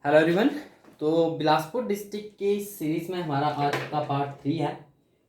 Hello everyone. तो Bilaspur district की series में हमारा आज का पार्ट 3 है।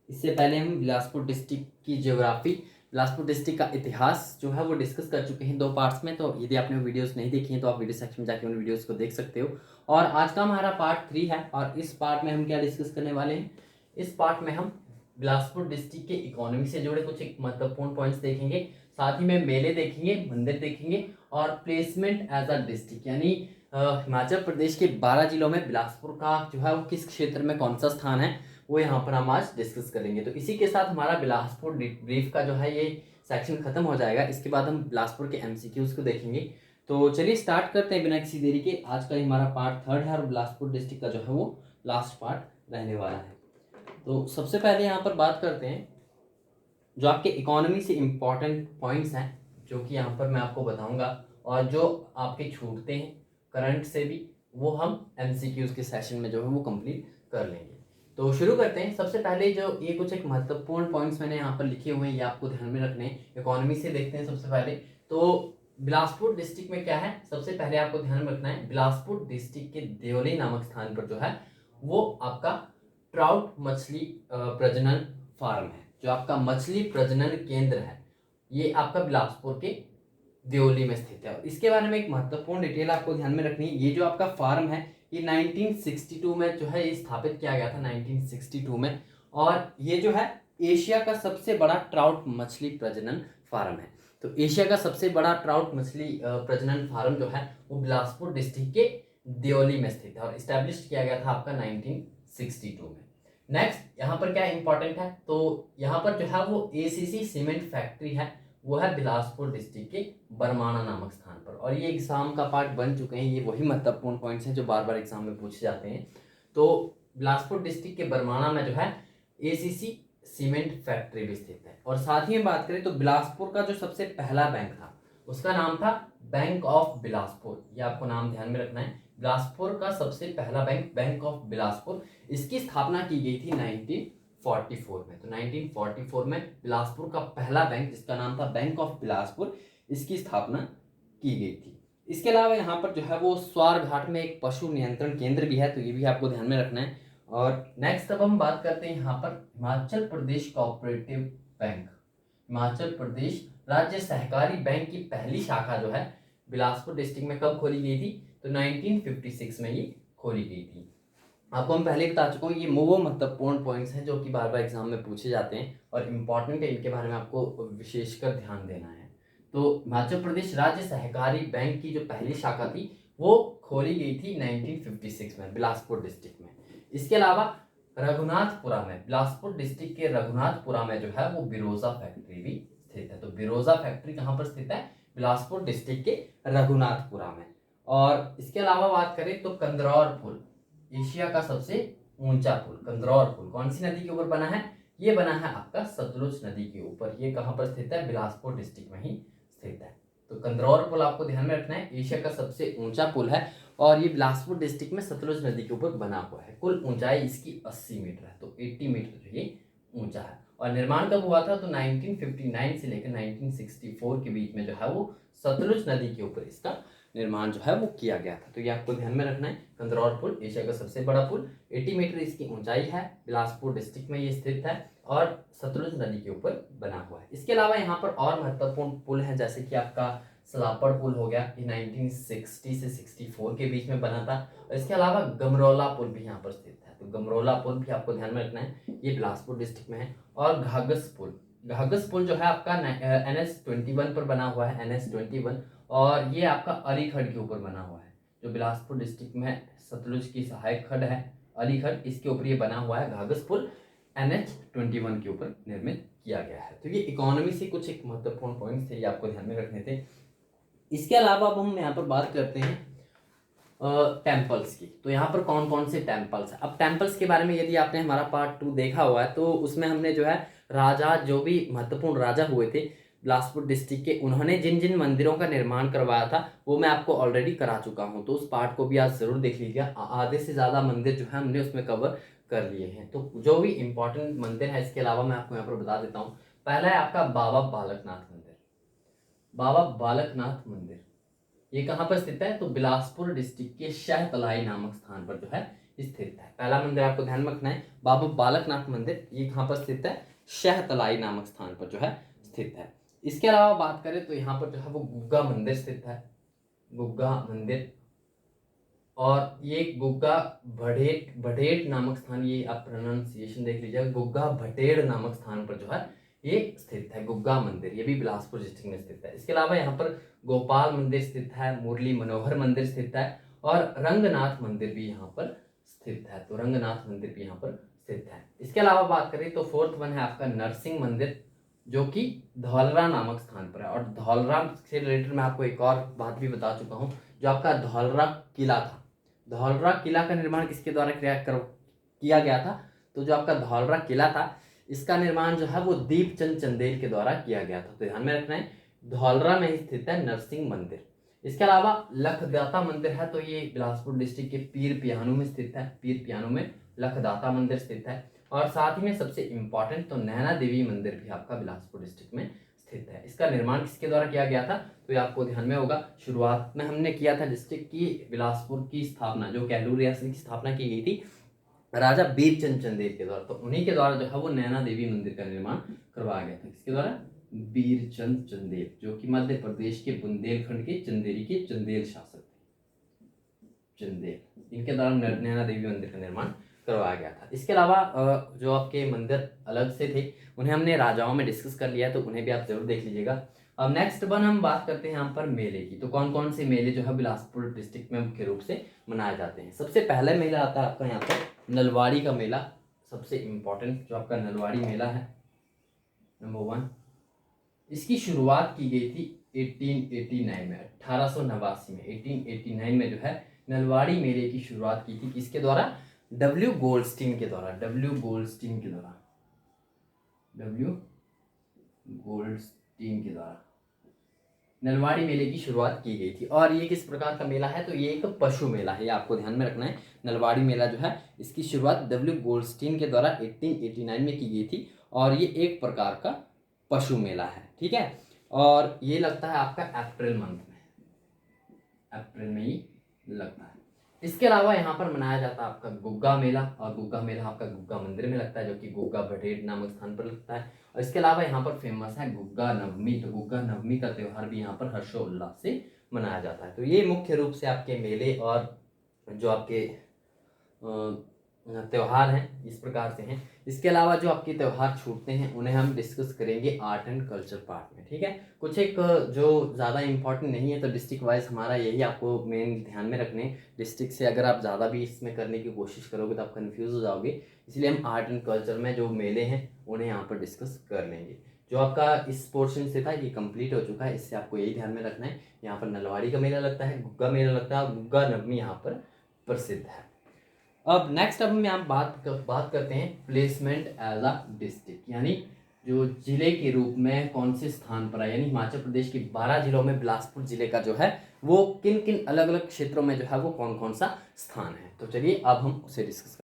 इससे पहले हम बिलासपुर डिस्ट्रिक्ट की ज्योग्राफी, बिलासपुर डिस्ट्रिक्ट का इतिहास जो है वो डिस्कस कर चुके हैं 2 पार्ट्स में। तो यदि आपने वीडियोस नहीं देखी हैं तो आप वीडियो सेक्शन में जाके उन वीडियोस को देख सकते हो। और आज का हमारा पार्ट 3 है और इस पार्ट में हम क्या डिस्कस करने वाले हैं। इस पार्ट में हम बिलासपुर डिस्ट्रिक्ट के इकोनॉमी से जुड़े कुछ एक महत्वपूर्ण पॉइंट्स देखेंगे, साथ ही में मेले देखेंगे, मंदिर देखेंगे और प्लेसमेंट एज अ डिस्ट्रिक्ट, यानी हिमाचल प्रदेश के 12 जिलों में बिलासपुर का जो है वो किस क्षेत्र में कौन सा स्थान है वो यहाँ पर हम आज डिस्कस करेंगे। तो इसी के साथ हमारा बिलासपुर ब्रीफ का जो है ये सेक्शन खत्म हो जाएगा। इसके बाद हम बिलासपुर के एमसीक्यूज को देखेंगे। तो चलिए स्टार्ट करते हैं बिना किसी देरी के। आज का हमारा पार्ट 3 है और बिलासपुर डिस्ट्रिक्ट का जो है वो लास्ट पार्ट रहने वाला है। तो सबसे पहले यहाँ पर बात करते हैं जो आपके इकोनॉमी से इम्पॉर्टेंट पॉइंट्स हैं, जो कि यहाँ पर मैं आपको बताऊंगा और जो आपके छूटते हैं करंट से भी, वो हम एमसीक्यूज के सेशन में जो है वो कंप्लीट कर लेंगे। तो शुरू करते हैं। सबसे पहले जो ये कुछ एक महत्वपूर्ण पॉइंट्स मैंने यहाँ पर लिखे हुए हैं, ये आपको ध्यान में रखने हैं। इकोनॉमी से देखते हैं सबसे पहले। तो बिलासपुर डिस्ट्रिक्ट में क्या है, सबसे पहले आपको ध्यान में रखना है, बिलासपुर डिस्ट्रिक्ट के देवली नामक स्थान पर जो है वो आपका ट्राउट मछली प्रजनन फार्म है। जो आपका मछली प्रजनन केंद्र है ये आपका बिलासपुर के देवली में स्थित है। और इसके बारे में एक महत्वपूर्ण डिटेल आपको ध्यान में रखनी है। ये जो आपका फार्म है ये 1962 में जो है ये स्थापित किया गया था, 1962 में। और ये जो है एशिया का सबसे बड़ा ट्राउट मछली प्रजनन फार्म है। तो एशिया का सबसे बड़ा ट्राउट मछली प्रजनन फार्म जो है वो बिलासपुर डिस्ट्रिक्ट के देवली में स्थित है और इस्टेब्लिश किया गया था आपका 1962 में। नेक्स्ट यहाँ पर क्या इंपॉर्टेंट है, तो यहाँ पर जो है वो एसीसी सीमेंट फैक्ट्री है, वो है बिलासपुर डिस्ट्रिक्ट के बरमाणा नामक स्थान पर। और ये एग्जाम का पार्ट बन चुके हैं। ये वही महत्वपूर्ण पॉइंट्स हैं जो बार बार एग्जाम में पूछे जाते हैं। तो बिलासपुर डिस्ट्रिक्ट के बरमाणा में जो है एसीसी सीमेंट फैक्ट्री भी स्थित है। और साथ ही में बात करें तो बिलासपुर का जो सबसे पहला बैंक था उसका नाम था बैंक ऑफ बिलासपुर। ये आपको नाम ध्यान में रखना है। बिलासपुर का सबसे पहला बैंक, बैंक ऑफ बिलासपुर, इसकी स्थापना की गई थी 1944 में। तो 1944 में बिलासपुर का पहला बैंक जिसका नाम था बैंक ऑफ बिलासपुर, इसकी स्थापना की गई थी। इसके अलावा यहाँ पर जो है वो स्वार घाट में एक पशु नियंत्रण केंद्र भी है, तो ये भी आपको ध्यान में रखना है। और नेक्स्ट अब हम बात करते हैं यहाँ पर हिमाचल प्रदेश कोऑपरेटिव बैंक। हिमाचल प्रदेश राज्य सहकारी बैंक की पहली शाखा जो है बिलासपुर डिस्ट्रिक्ट में कब खोली गई थी, तो 1956 में ये खोली गई थी। आपको हम पहले बता चुका हूँ। ये वो महत्वपूर्ण पॉइंट्स हैं जो कि बार बार एग्जाम में पूछे जाते हैं और इम्पॉर्टेंट है, इनके बारे में आपको विशेषकर ध्यान देना है। तो हिमाचल प्रदेश राज्य सहकारी बैंक की जो पहली शाखा थी वो खोली गई थी 1956 में बिलासपुर डिस्ट्रिक्ट में। इसके अलावा रघुनाथपुरा में, बिलासपुर डिस्ट्रिक्ट के रघुनाथपुरा में जो है वो बिरोजा फैक्ट्री भी स्थित है। तो बिरोजा फैक्ट्री कहाँ पर स्थित है, बिलासपुर डिस्ट्रिक्ट के रघुनाथपुरा में। और इसके अलावा बात करें तो कंदरौर पुल, एशिया का सबसे ऊंचा पुल कंदरौर पुल कौन सी नदी के ऊपर बना है, ये बना है आपका सतलुज नदी के ऊपर। ये कहाँ पर स्थित है, बिलासपुर डिस्ट्रिक्ट में ही स्थित है। तो कंदरौर पुल आपको ध्यान में रखना है, एशिया का सबसे ऊंचा पुल है और ये बिलासपुर डिस्ट्रिक्ट में सतलुज नदी के ऊपर बना हुआ है। कुल ऊंचाई इसकी 80 मीटर है, तो 80 मीटर जो ये ऊंचा है। और निर्माण कब हुआ था, तो 1959 से लेकर 1964 के बीच में जो है वो सतलुज नदी के ऊपर इसका निर्माण जो है वो किया गया था। तो ये आपको ध्यान में रखना है। कंदरौर पुल एशिया का सबसे बड़ा पुल, 80 मीटर इसकी ऊंचाई है, बिलासपुर डिस्ट्रिक्ट में ये स्थित है और सतलुज नदी के ऊपर बना हुआ है। इसके अलावा यहाँ पर और महत्वपूर्ण पुल है, जैसे कि आपका सलापड़ पुल हो गया, ये 1960 से 64 के बीच में बना था। और इसके अलावा गमरौला पुल भी यहाँ पर स्थित है। तो गमरौला पुल भी आपको ध्यान में रखना है, ये बिलासपुर डिस्ट्रिक्ट में है। और घाघस पुल, घाघस पुल जो है आपका NH21 पर बना हुआ है, NH21, और ये आपका अलीखड़ के ऊपर बना हुआ है। जो बिलासपुर डिस्ट्रिक्ट में सतलुज की सहायक खड्ड है अलीखड़, इसके ऊपर ये बना हुआ है घाघस पुल, NH21 के ऊपर निर्मित किया गया है। तो ये इकोनॉमी से कुछ एक महत्वपूर्ण पॉइंट्स थे, ये आपको ध्यान में रखने थे। इसके अलावा अब हम यहाँ पर बात करते हैं टेम्पल्स की। तो यहाँ पर कौन कौन से टेम्पल्स हैं। अब टेम्पल्स के बारे में यदि आपने हमारा पार्ट 2 देखा हुआ है तो उसमें हमने जो है राजा, जो भी महत्वपूर्ण राजा हुए थे बिलासपुर डिस्ट्रिक्ट के, उन्होंने जिन जिन मंदिरों का निर्माण करवाया था वो मैं आपको ऑलरेडी करा चुका हूँ। तो उस पार्ट को भी आज जरूर देख लीजिएगा। आधे से ज़्यादा मंदिर जो है हमने उसमें कवर कर लिए हैं। तो जो भी इंपॉर्टेंट मंदिर है इसके अलावा मैं आपको यहाँ पर बता देता हूँ। पहला है आपका बाबा बालकनाथ मंदिर। बाबा बालकनाथ मंदिर ये कहाँ पर स्थित है? तो बिलासपुर डिस्ट्रिक्ट के शहतलाई नामक स्थान पर जो है स्थित है। पहला मंदिर आपको ध्यान में रखना है, बाबा बालकनाथ मंदिर, ये कहाँ पर स्थित है? शहतलाई नामक स्थान पर जो है स्थित है। इसके अलावा बात करें तो यहाँ पर जो है वो गुग्गा मंदिर स्थित है, गुग्गा मंदिर। और ये गुग्गा भटेड़ नामक स्थान, ये आप प्रोनाउंसिएशन देख लीजिएगा, गुग्गा भटेड़ नामक स्थान पर जो है ये स्थित है गुग्गा मंदिर, ये भी बिलासपुर डिस्ट्रिक्ट में स्थित है। इसके अलावा यहाँ पर गोपाल मंदिर स्थित है, मुरली मनोहर मंदिर स्थित है और रंगनाथ मंदिर भी यहाँ पर स्थित है। तो रंगनाथ मंदिर भी यहाँ पर स्थित है। इसके अलावा बात करें तो फोर्थ वन है आपका नरसिंह मंदिर, जो कि धौलरा नामक स्थान पर है। और धौलरा से रिलेटेड मैं आपको एक और बात भी बता चुका हूँ, जो आपका धौलरा किला था, धौलरा किला का निर्माण किसके द्वारा किया गया था? तो जो आपका धौलरा किला था, इसका निर्माण जो है वो दीपचंद चंदेल के द्वारा किया गया था। तो ध्यान में रखना है, धौलरा में ही स्थित है नरसिंह मंदिर। इसके अलावा लखदाता मंदिर है, तो ये बिलासपुर डिस्ट्रिक्ट के पीर पियानू में स्थित है, पीर पियानू में लखदाता मंदिर स्थित है। और साथ ही में सबसे इंपॉर्टेंट तो नैना देवी मंदिर भी आपका बिलासपुर डिस्ट्रिक्ट में स्थित है। इसका निर्माण किसके द्वारा किया गया था? तो ये आपको ध्यान में होगा, शुरुआत में हमने किया था डिस्ट्रिक्ट की बिलासपुर की स्थापना, जो कैलूर रियासत की स्थापना की गई थी राजा बीरचंद चंदेल के द्वारा। तो उन्हीं के द्वारा जो है वो नैना देवी मंदिर का निर्माण करवाया गया था। किसके द्वारा? बीरचंद चंदेल, जो कि मध्य प्रदेश के बुंदेलखंड के चंदेरी के चंदेल शासक थे, चंदेल, इनके द्वारा नैना देवी मंदिर का निर्माण करवाया गया था। इसके अलावा जो आपके मंदिर अलग से थे उन्हें हमने राजाओं में डिस्कस कर लिया, तो उन्हें भी आप जरूर देख लीजिएगा। अब नेक्स्ट वन हम बात करते हैं यहाँ पर मेले की। तो कौन कौन से मेले जो है बिलासपुर डिस्ट्रिक्ट में मुख्य रूप से मनाए जाते हैं? सबसे पहले मेला आता है आपका यहाँ पर नलवाड़ी का मेला, सबसे इम्पोर्टेंट जो आपका नलवाड़ी मेला है, नंबर 1। इसकी शुरुआत की गई थी 1889 में, 1889 में, 1889 में जो है नलवाड़ी मेले की शुरुआत की थी। किसके द्वारा? डब्ल्यू गोल्डस्टीन के द्वारा, डब्ल्यू गोल्डस्टीन के द्वारा, डब्ल्यू गोल्डस्टीन के द्वारा नलवाड़ी मेले की शुरुआत की गई थी। और ये किस प्रकार का मेला है? तो ये एक पशु मेला है, ये आपको ध्यान में रखना है। नलवाड़ी मेला जो है इसकी शुरुआत डब्ल्यू गोल्डस्टीन के द्वारा 1889 में की गई थी और ये एक प्रकार का पशु मेला है, ठीक है। और ये लगता है आपका अप्रैल मंथ में, अप्रैल में ही लगता है। इसके अलावा यहाँ पर मनाया जाता है आपका गुग्गा मेला, और गुग्गा मेला आपका गुग्गा मंदिर में लगता है, जो कि गुग्गा भटेड़ नामक स्थान पर लगता है। और इसके अलावा यहाँ पर फेमस है गुग्गा नवमी, तो गुग्गा नवमी का त्यौहार भी यहाँ पर हर्षोल्लास से मनाया जाता है। तो ये मुख्य रूप से आपके मेले और जो आपके त्यौहार हैं इस प्रकार से हैं। इसके अलावा जो आपके त्यौहार छूटते हैं उन्हें हम डिस्कस करेंगे आर्ट एंड कल्चर पार्ट में, ठीक है। कुछ एक जो ज़्यादा इंपॉर्टेंट नहीं है, तो डिस्ट्रिक्ट वाइज हमारा यही आपको मेन ध्यान में रखने। डिस्ट्रिक्ट से अगर आप ज़्यादा भी इसमें करने की कोशिश करोगे तो आप कन्फ्यूज़ हो जाओगे, इसलिए हम आर्ट एंड कल्चर में जो मेले हैं उन्हें यहाँ पर डिस्कस कर लेंगे। जो आपका इस पोर्शन से था ये कंप्लीट हो चुका है, इससे आपको यही ध्यान में रखना है। यहाँ पर नलवाड़ी का मेला लगता है, गुग्गा मेला लगता है और गुग्गा नवमी यहाँ पर प्रसिद्ध है। अब नेक्स्ट अब हम यहाँ बात करते हैं प्लेसमेंट एज अ डिस्ट्रिक्ट, यानी जो जिले के रूप में कौन से स्थान पर है। यानी हिमाचल प्रदेश के 12 जिलों में बिलासपुर जिले का जो है वो किन किन अलग अलग क्षेत्रों में जो है वो कौन कौन सा स्थान है। तो चलिए अब हम उसे डिस्कस करते हैं।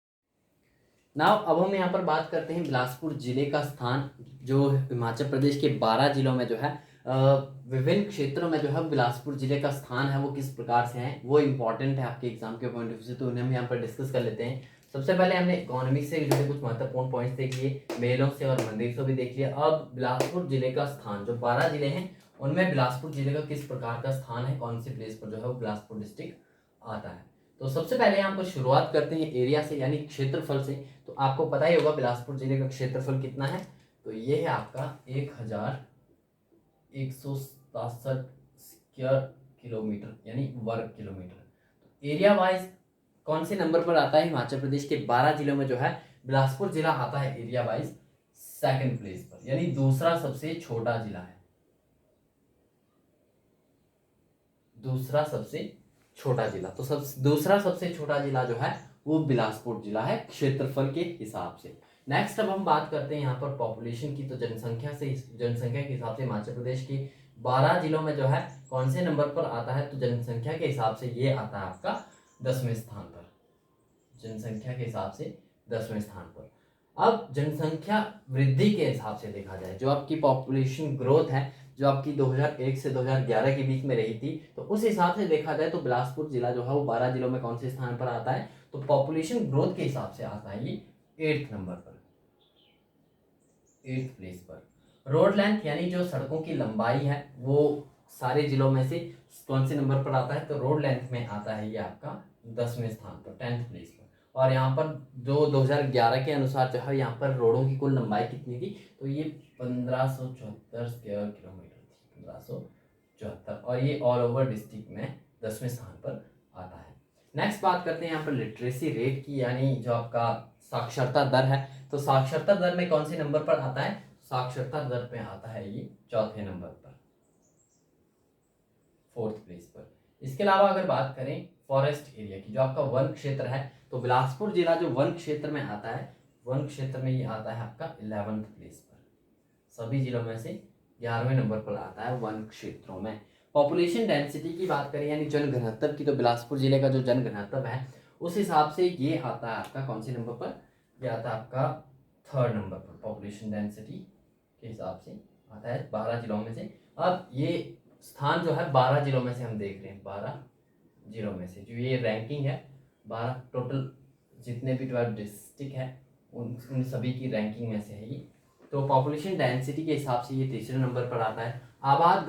नाउ अब हम यहाँ पर बात करते हैं बिलासपुर जिले का स्थान, जो हिमाचल प्रदेश के 12 जिलों में जो है विभिन्न क्षेत्रों में जो है बिलासपुर जिले का स्थान है वो किस प्रकार से है, वो इंपॉर्टेंट है आपके एग्जाम के पॉइंट ऑफ व्यू से, तो उन्हें हम यहाँ पर डिस्कस कर लेते हैं। सबसे पहले हमने इकोनॉमी से जुड़े कुछ महत्वपूर्ण पॉइंट्स देख लिए, मेलों से और मंदिर से भी देख लिया। अब बिलासपुर जिले का स्थान, जो 12 जिले हैं उनमें बिलासपुर जिले का किस प्रकार का स्थान है, कौन सी प्लेस पर जो है वो बिलासपुर डिस्ट्रिक्ट आता है। तो सबसे पहले यहाँ पर शुरुआत करते हैं एरिया से, यानी क्षेत्रफल से। तो आपको पता ही होगा बिलासपुर जिले का क्षेत्रफल कितना है, तो ये है आपका 1167 स्क्वायर किलोमीटर, यानी वर्ग किलोमीटर। तो एरिया वाइज कौन से नंबर पर आता है? हिमाचल प्रदेश के 12 जिलों में जो है बिलासपुर जिला आता है एरिया वाइज सेकंड प्लेस पर, यानी दूसरा सबसे छोटा जिला है, दूसरा सबसे छोटा जिला। तो दूसरा सबसे छोटा जिला जो है वो बिलासपुर जिला है क्षेत्रफल के हिसाब से। नेक्स्ट अब हम बात करते हैं यहाँ पर पॉपुलेशन की। तो जनसंख्या के हिसाब से हिमाचल प्रदेश के 12 जिलों में जो है कौन से नंबर पर आता है, तो जनसंख्या के हिसाब से ये आता है आपका 10वें स्थान पर, जनसंख्या के हिसाब से 10वें स्थान पर। अब जनसंख्या वृद्धि के हिसाब से देखा जाए, जो आपकी पॉपुलेशन ग्रोथ है जो आपकी 2001 से 2011 के बीच में रही थी, तो उस हिसाब से देखा जाए तो बिलासपुर जिला जो है वो 12 जिलों में कौन से स्थान पर आता है, तो पॉपुलेशन ग्रोथ के हिसाब से आता है ये 8th नंबर पर, 8th प्लेस पर। रोड लेंथ यानी जो सड़कों की लंबाई है वो सारे जिलों में से कौन से नंबर पर आता है, तो रोड लेंथ में आता है ये आपका 10वें स्थान पर, 10th प्लेस पर। और यहाँ पर जो 2011 के अनुसार जो है यहाँ पर रोडों की कुल लंबाई कितनी थी, तो ये 1574 स्क्वायर किलोमीटर थी, 1574, और ये ऑल ओवर डिस्ट्रिक्ट में 10वें स्थान पर आता है। नेक्स्ट बात करते हैं यहाँ पर लिटरेसी रेट की, यानी जो आपका साक्षरता दर है, तो साक्षरता दर में कौन से नंबर पर आता है, साक्षरता दर पे आता है ये 4थे नंबर पर, 4th प्लेस पर। इसके अलावा अगर बात करें फॉरेस्ट एरिया की, जो आपका वन क्षेत्र है, तो बिलासपुर जिला जो वन क्षेत्र में आता है, वन क्षेत्र में ये आता है आपका 11th प्लेस पर, सभी जिलों में से 11वें नंबर पर आता है वन क्षेत्रों में। पॉपुलेशन डेंसिटी की बात करें यानी जनघनत्व की, तो बिलासपुर जिले का जो जनघनत्व है उस हिसाब से ये आता है आपका कौन से नंबर पर, ये आता है आपका 3rd नंबर पर, पॉपुलेशन डेंसिटी के हिसाब से आता है 12 जिलों में से। अब ये स्थान जो है 12 जिलों में से हम देख रहे हैं, 12 जिलों में से जो ये रैंकिंग है, 12 टोटल जितने भी 12 डिस्ट्रिक्ट है उन सभी की रैंकिंग में से है ये। तो पॉपुलेशन डेंसिटी के हिसाब से ये 3रे नंबर पर आता है। आबाद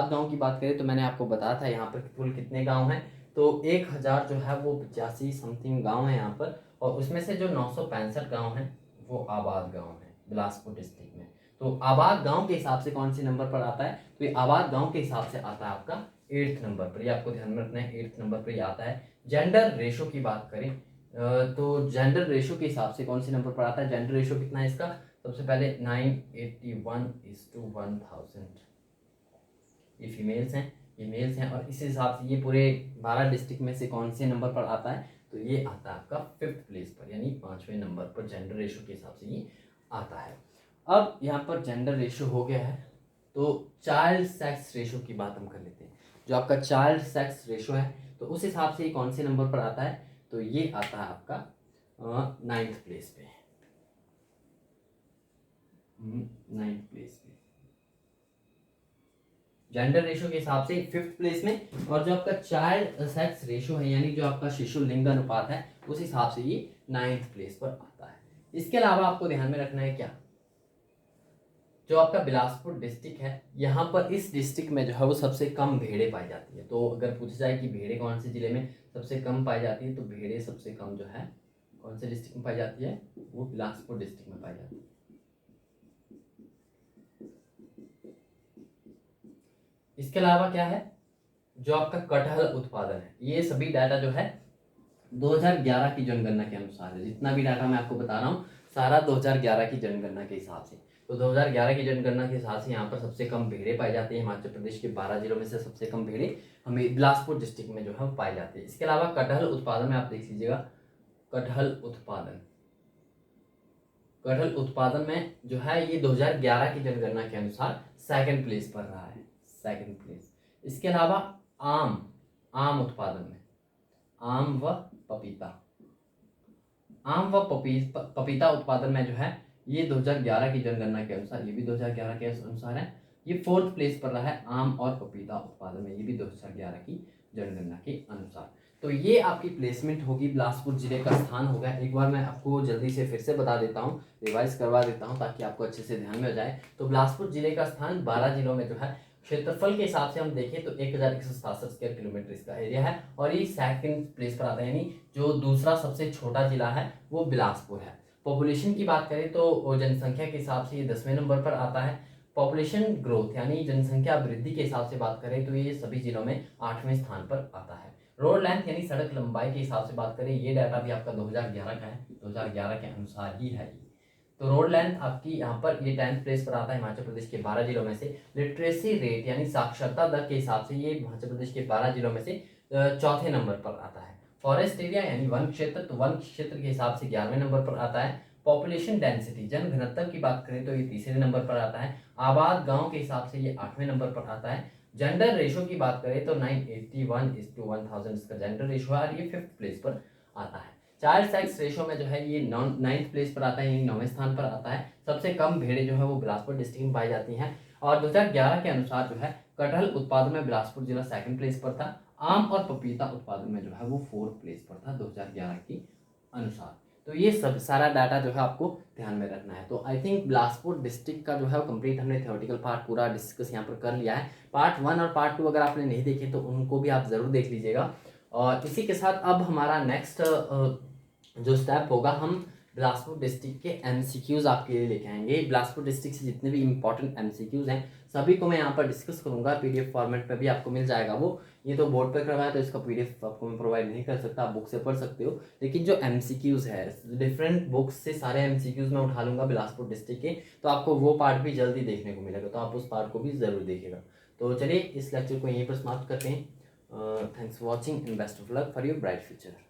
गांव की बात करें तो मैंने आपको बताया था यहाँ पर कुल कितने गांव हैं, तो 1000 जो है वो 85 समथिंग गांव है यहाँ पर, और उसमें से जो 965 गांव हैं वो आबाद गांव हैं बिलासपुर डिस्ट्रिक्ट में। तो आबाद गांव के हिसाब से कौन से नंबर पर आता है, तो ये आबाद गांव के हिसाब से आता है आपका 8th नंबर पर, ये आपको ध्यान में रखना है, 8th नंबर पर ये आता है। जेंडर रेशो की बात करें तो जेंडर रेशो के हिसाब से कौन से नंबर पर आता है, जेंडर रेशो कितना है इसका, सबसे पहले 981:1000, ये फीमेल्स हैं, ये मेल्स हैं, और इस हिसाब से ये पूरे 12 डिस्ट्रिक्ट में से कौन से नंबर पर आता है, तो ये आता है आपका 5th प्लेस पर, यानी 5वें नंबर पर जेंडर रेशो के हिसाब से ये आता है। अब यहाँ पर जेंडर रेशो हो गया है, तो चाइल्ड सेक्स रेशो की बात हम कर लेते हैं। जो आपका चाइल्ड सेक्स रेशो है तो उस हिसाब से ये कौन से नंबर पर आता है, तो ये आता है आपका 9th प्लेस पे, 9th प्लेस पे जेंडर रेशो के हिसाब से 5th प्लेस में। और जो आपका चाइल्ड सेक्स रेशो है यानी जो आपका शिशु लिंग अनुपात है उस हिसाब से ये 9th प्लेस पर आता है। इसके अलावा आपको ध्यान में रखना है क्या, जो आपका बिलासपुर डिस्ट्रिक्ट है यहाँ पर इस डिस्ट्रिक्ट में जो है वो सबसे कम भेड़ें पाई जाती है। तो अगर पूछा जाए कि भेड़ें कौन से जिले में सबसे कम पाई जाती है, तो भेड़ें सबसे कम जो है कौन से डिस्ट्रिक्ट में पाई जाती है, वो बिलासपुर डिस्ट्रिक्ट में पाई जाती है। इसके अलावा क्या है, जो आपका कटहल उत्पादन है, ये सभी डाटा जो है 2011 की जनगणना के अनुसार है। जितना भी डाटा मैं आपको बता रहा हूँ सारा 2011 की जनगणना के हिसाब से। तो 2011 की जनगणना के हिसाब से यहाँ पर सबसे कम भेड़ें पाई जाती है। हिमाचल प्रदेश के 12 जिलों में से सबसे कम भेड़ें हमें बिलासपुर डिस्ट्रिक्ट में जो है पाई जाती है। इसके अलावा कटहल उत्पादन में आप देख लीजिएगा, कटहल उत्पादन में जो है ये 2011 की जनगणना के अनुसार 2nd प्लेस पर रहा है, 2nd प्लेस। इसके अलावा आम उत्पादन में आम व पपीता उत्पादन में जो है ये 2011 की जनगणना के अनुसार, ये भी 2011 के अनुसार है, ये 4th प्लेस पर रहा है आम और पपीता उत्पादन में, ये भी 2011 की जनगणना के अनुसार। तो ये आपकी प्लेसमेंट होगी, बिलासपुर जिले का स्थान होगा। एक बार मैं आपको जल्दी से फिर से बता देता हूँ, रिवाइज करवा देता हूँ ताकि आपको अच्छे से ध्यान में आ जाए। तो बिलासपुर जिले का स्थान 12 जिलों में जो है, क्षेत्रफल के हिसाब से हम देखें तो 1167 स्क्वायर किलोमीटर इसका एरिया है, और ये 2nd प्लेस पर आता है, यानी जो दूसरा सबसे छोटा जिला है वो बिलासपुर है। पॉपुलेशन की बात करें तो जनसंख्या के हिसाब से ये 10वें नंबर पर आता है। पॉपुलेशन ग्रोथ यानी जनसंख्या वृद्धि के हिसाब से बात करें तो ये सभी जिलों में 8वें स्थान पर आता है। रोड लेंथ यानी सड़क लंबाई के हिसाब से बात करें, ये डाटा भी आपका 2011 का है, 2011 के अनुसार ही है। तो रोड लेंथ आपकी यहाँ पर ये 10th प्लेस पर आता है हिमाचल प्रदेश के 12 जिलों में से। लिटरेसी रेट यानी साक्षरता दर के हिसाब से ये हिमाचल प्रदेश के 12 जिलों में से 4थे नंबर पर आता है। फॉरेस्ट एरिया यानी वन क्षेत्र, तो वन क्षेत्र के हिसाब से 11वें नंबर पर आता है। पॉपुलेशन डेंसिटी जनघनत्व की बात करें तो ये 3रे नंबर पर आता है। आबाद गांव के हिसाब से ये 8वें नंबर पर आता है। जेंडर रेशो की बात करें तो 981:1000 इसका जेंडर रेशो है, और ये 5th प्लेस पर आता है। चाइल्ड सेक्स रेशो में जो है ये 9th प्लेस पर आता है, यानी 9वें स्थान पर आता है। सबसे कम भेड़ें जो है वो बिलासपुर डिस्ट्रिक्ट में पाई जाती हैं। और 2011 के अनुसार जो है कटहल उत्पादन में बिलासपुर जिला सेकंड प्लेस पर था। आम और पपीता उत्पादन में जो है वो 4th प्लेस पर था 2011 के अनुसार। तो ये सब सारा डाटा जो है आपको ध्यान में रखना है। तो आई थिंक बिलासपुर डिस्ट्रिक्ट का जो है वो कंप्लीट हमने थ्योरेटिकल पार्ट पूरा डिस्कस यहाँ पर कर लिया है। पार्ट 1 और पार्ट 2 अगर आपने नहीं देखे तो उनको भी आप ज़रूर देख लीजिएगा। और इसी के साथ अब हमारा नेक्स्ट जो स्टेप होगा, हम बिलासपुर डिस्ट्रिक्ट के एमसीक्यूज़ आपके लिए लेके आएंगे। बिलासपुर डिस्ट्रिक्ट से जितने भी इंपॉर्टेंट एमसीक्यूज़ हैं सभी को मैं यहाँ पर डिस्कस करूँगा। पीडीएफ फॉर्मेट पे भी आपको मिल जाएगा वो। ये तो बोर्ड पे करवाया तो इसका पीडीएफ आपको मैं प्रोवाइड नहीं कर सकता, आप बुक से पढ़ सकते हो। लेकिन जो एमसीक्यूज़ है डिफरेंट बुक्स से सारे एमसीक्यूज़ मैं उठा लूँगा बिलासपुर डिस्ट्रिक्ट के, तो आपको वो पार्ट भी जल्दी देखने को मिलेगा, तो आप उस पार्ट को भी ज़रूर देखिएगा। तो चलिए इस लेक्चर को यहीं पर समाप्त करते हैं। Thanks for watching and best of luck for your bright future.